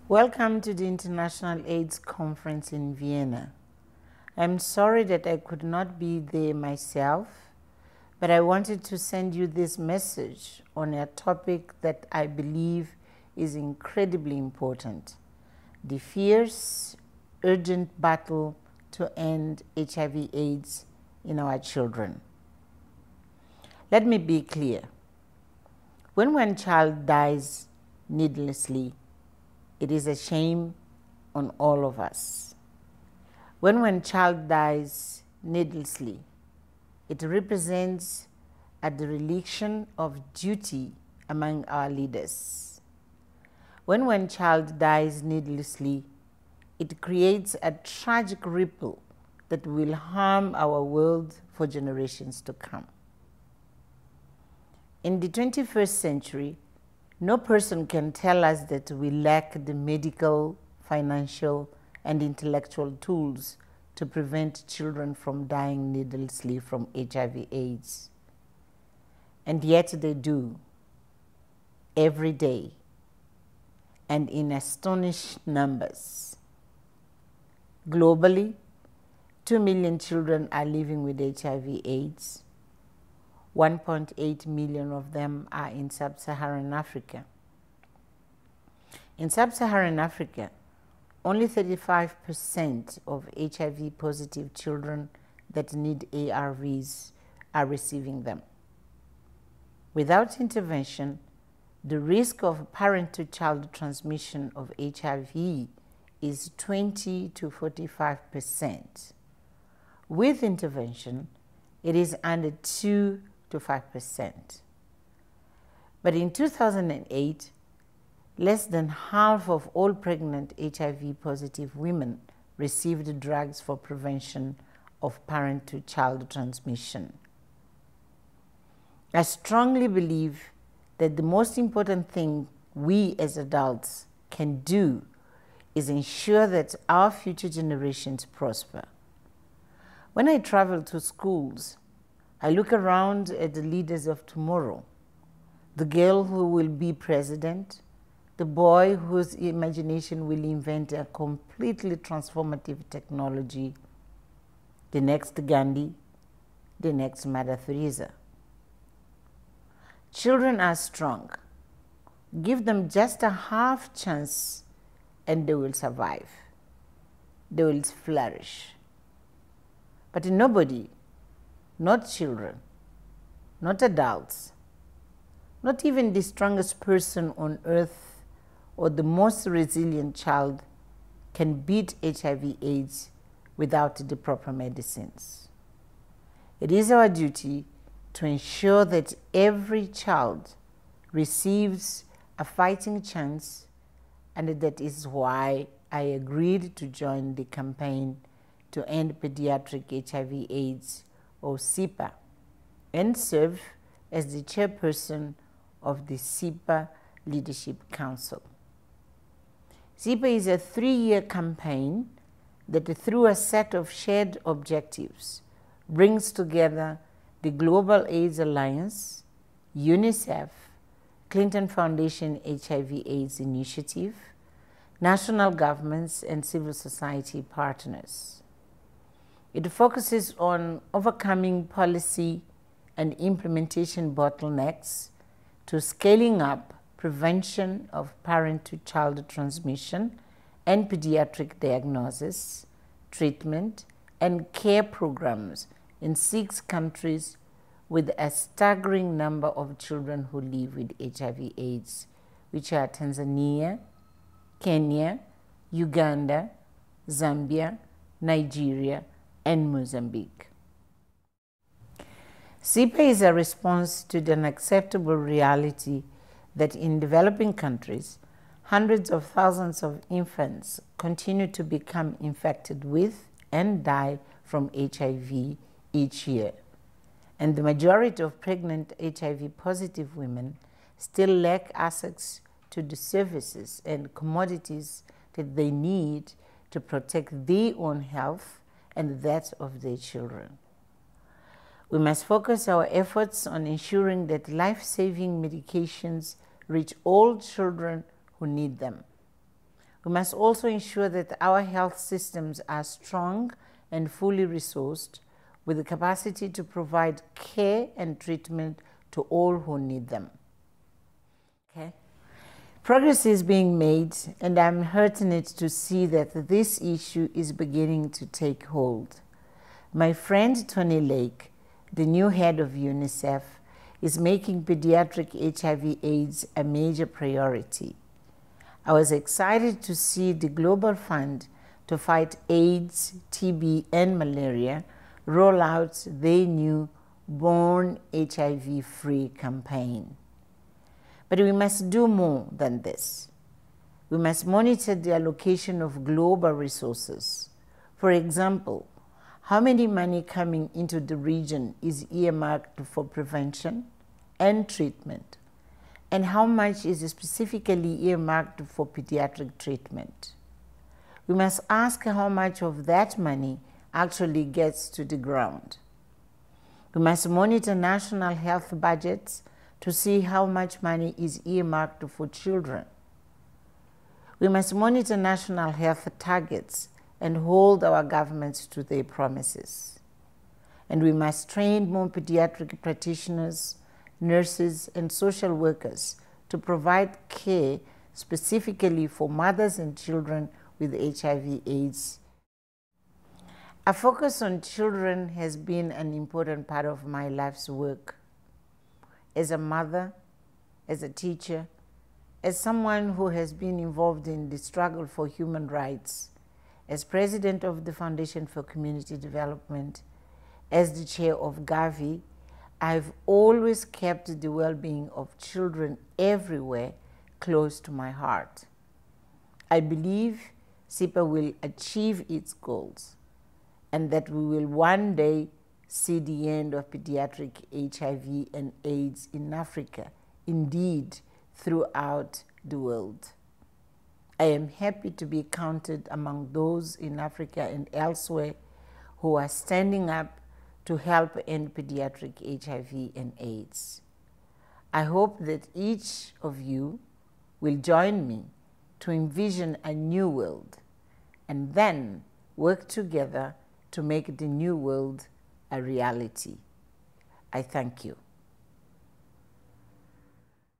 Welcome to the International AIDS Conference in Vienna. I'm sorry that I could not be there myself, but I wanted to send you this message on a topic that I believe is incredibly important: the fierce, urgent battle to end HIV/AIDS in our children. Let me be clear. When one child dies needlessly, it is a shame on all of us. When one child dies needlessly, it represents a dereliction of duty among our leaders. When one child dies needlessly, it creates a tragic ripple that will harm our world for generations to come. In the 21st century, no person can tell us that we lack the medical, financial, and intellectual tools to prevent children from dying needlessly from HIV/AIDS. And yet they do, every day, and in astonishing numbers. Globally, 2 million children are living with HIV/AIDS. 1.8 million of them are in sub-Saharan Africa. In sub-Saharan Africa, only 35% of HIV-positive children that need ARVs are receiving them. Without intervention, the risk of parent-to-child transmission of HIV is 20 to 45%. With intervention, it is under 2 to 5%. But in 2008, less than half of all pregnant HIV-positive women received drugs for prevention of parent-to-child transmission. I strongly believe that the most important thing we as adults can do is ensure that our future generations prosper. When I travel to schools, I look around at the leaders of tomorrow: the girl who will be president, the boy whose imagination will invent a completely transformative technology, the next Gandhi, the next Mother Teresa. Children are strong. Give them just a half chance and they will survive. They will flourish. But nobody, not children, not adults, not even the strongest person on earth or the most resilient child, can beat HIV/AIDS without the proper medicines. It is our duty to ensure that every child receives a fighting chance, and that is why I agreed to join the campaign to end pediatric HIV/AIDS, or CEPA, and serve as the chairperson of the CEPA Leadership Council. CEPA is a 3-year campaign that, through a set of shared objectives, brings together the Global AIDS Alliance, UNICEF, Clinton Foundation HIV/AIDS Initiative, national governments, and civil society partners. It focuses on overcoming policy and implementation bottlenecks to scaling up prevention of parent-to-child transmission and pediatric diagnosis, treatment, and care programs in 6 countries with a staggering number of children who live with HIV/AIDS, which are Tanzania, Kenya, Uganda, Zambia, Nigeria, and Mozambique. CEPA is a response to the unacceptable reality that in developing countries, hundreds of thousands of infants continue to become infected with and die from HIV each year. And the majority of pregnant HIV-positive women still lack access to the services and commodities that they need to protect their own health and that of their children. We must focus our efforts on ensuring that life-saving medications reach all children who need them. We must also ensure that our health systems are strong and fully resourced with the capacity to provide care and treatment to all who need them. Okay? Progress is being made, and I'm heartened to see that this issue is beginning to take hold. My friend Tony Lake, the new head of UNICEF, is making pediatric HIV/AIDS a major priority. I was excited to see the Global Fund to fight AIDS, TB, and malaria roll out their new Born HIV-Free campaign. But we must do more than this. We must monitor the allocation of global resources. For example, how many money coming into the region is earmarked for prevention and treatment, and how much is specifically earmarked for pediatric treatment. We must ask how much of that money actually gets to the ground. We must monitor national health budgets to see how much money is earmarked for children. We must monitor national health targets and hold our governments to their promises. And we must train more pediatric practitioners, nurses, and social workers to provide care specifically for mothers and children with HIV/AIDS. A focus on children has been an important part of my life's work. As a mother, as a teacher, as someone who has been involved in the struggle for human rights, as president of the Foundation for Community Development, as the chair of Gavi, I've always kept the well-being of children everywhere close to my heart. I believe CEPA will achieve its goals and that we will one day see the end of pediatric HIV and AIDS in Africa, indeed throughout the world. I am happy to be counted among those in Africa and elsewhere who are standing up to help end pediatric HIV and AIDS. I hope that each of you will join me to envision a new world and then work together to make the new world a reality. I thank you.